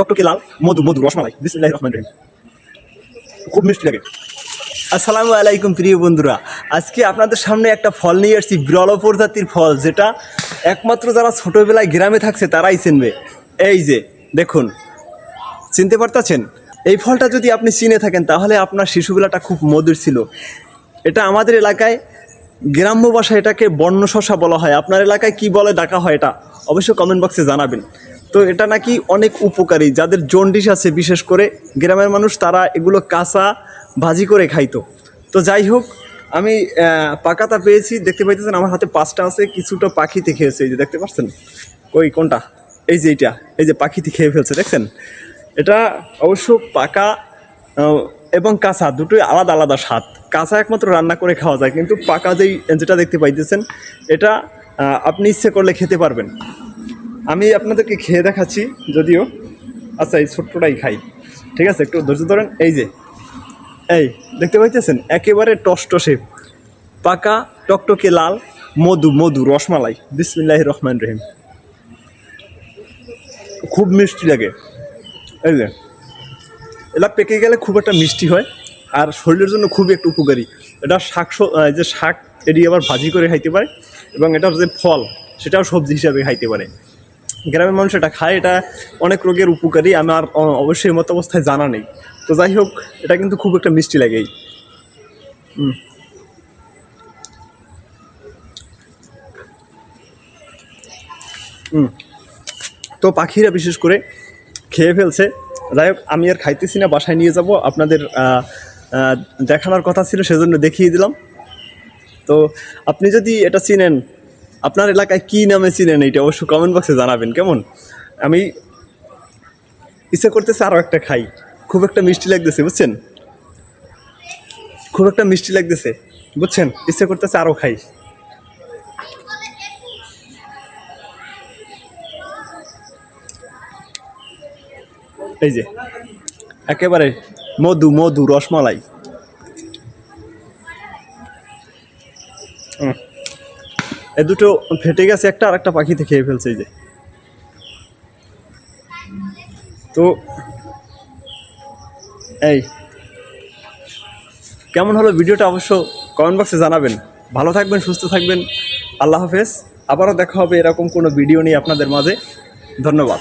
টকটকে লাল, মধু মধু রসমালাই। বিসমিল্লাহির রহমানির রহিম। খুব মিষ্টি লাগে। আসসালামু আলাইকুম প্রিয় বন্ধুরা, আজকে আপনাদের সামনে একটা ফল নিয়ে এসেছি, বিরল প্রজাতির ফল, যেটা একমাত্র যারা ছোটোবেলায় গ্রামে থাকছে তারাই চিনবে। এই যে দেখুন, চিনতে পারতেছেন? এই ফলটা যদি আপনি চিনে থাকেন তাহলে আপনার শিশুবেলাটা খুব মধুর ছিল। এটা আমাদের এলাকায় গ্রাম্য ভাষায় এটাকে বন্য শসা বলা হয়। আপনার এলাকায় কি বলে ডাকা হয় এটা অবশ্যই কমেন্ট বক্সে জানাবেন। তো এটা নাকি অনেক উপকারী, যাদের জন্ডিস আছে বিশেষ করে গ্রামের মানুষ, তারা এগুলো কাঁচা ভাজি করে খাইতো। তো যাই হোক, আমি পাকাতা পেয়েছি, দেখতে পাইতেছেন আমার হাতে 5টা আছে। কিছুটা পাখিতে খেয়েছে, এই যে দেখতে পাচ্ছেন। কোনটা? এই যে এইটা, এই যে পাখিতে খেয়ে ফেলছে, দেখছেন? এটা অবশ্য পাকা এবং কাঁচা দুটোই আলাদা আলাদা স্বাদ। কাঁচা একমাত্র রান্না করে খাওয়া যায়, কিন্তু পাকা যেটা দেখতে পাইতেছেন এটা আপনি ইচ্ছে করলে খেতে পারবেন। আমি আপনাদেরকে খেয়ে দেখাচ্ছি যদিও। আচ্ছা, এই ছোট্টটাই খাই, ঠিক আছে? একটু ধৈর্য ধরেন। এই যে এই দেখতে পাইতেছেন, একেবারে টসটসে পাকা টকটকে লাল মধু মধু রসমালাই। বিসমিল্লাহির রহমানির রহিম। খুব মিষ্টি লাগে। এই যে এটা পেকে গেলে খুব একটা মিষ্টি হয়, আর শরীরের জন্য খুবই একটু উপকারী। এটা শাক এটি আবার ভাজি করে খাইতে পারে, এবং এটার যে ফল সেটাও সবজি হিসাবে খাইতে পারে। গ্রামের মানুষ এটা খায়, এটা অনেক রোগের উপকারী। আমার অবশ্যই মত অবস্থায় জানা নেই। তো যাই হোক, এটা কিন্তু খুব একটা মিষ্টি লাগে। তো পাখিরা বিশেষ করে খেয়ে ফেলছে। যাই হোক, আমি আর খাইতেছি না, বাসায় নিয়ে যাব। আপনাদের দেখানোর কথা ছিল, সেজন্য দেখিয়ে দিলাম। তো আপনি যদি এটা চিনেন, আপনার এলাকায় কী নামে চিনেন, এইটা অবশ্যই কমেন্ট বক্সে জানাবেন। কেমন? আমি ইচ্ছে করতেছে আরও একটা খাই। খুব একটা মিষ্টি লাগতেছে, বুঝছেন? খুব একটা মিষ্টি লাগতেছে, বুঝছেন? ইচ্ছে করতেছে আরও খাই। এই যে একেবারে মধু মধু রসমালাই। এ দুটো ফেটে গেছে, একটা আর একটা পাখিতে খেয়ে ফেলছে। এই যে, তো এই কেমন হলো ভিডিওটা অবশ্য কমেন্ট বক্সে জানাবেন। ভালো থাকবেন, সুস্থ থাকবেন। আল্লাহ হাফেজ। আবারও দেখা হবে এরকম কোনো ভিডিও নিয়ে আপনাদের মাঝে। ধন্যবাদ।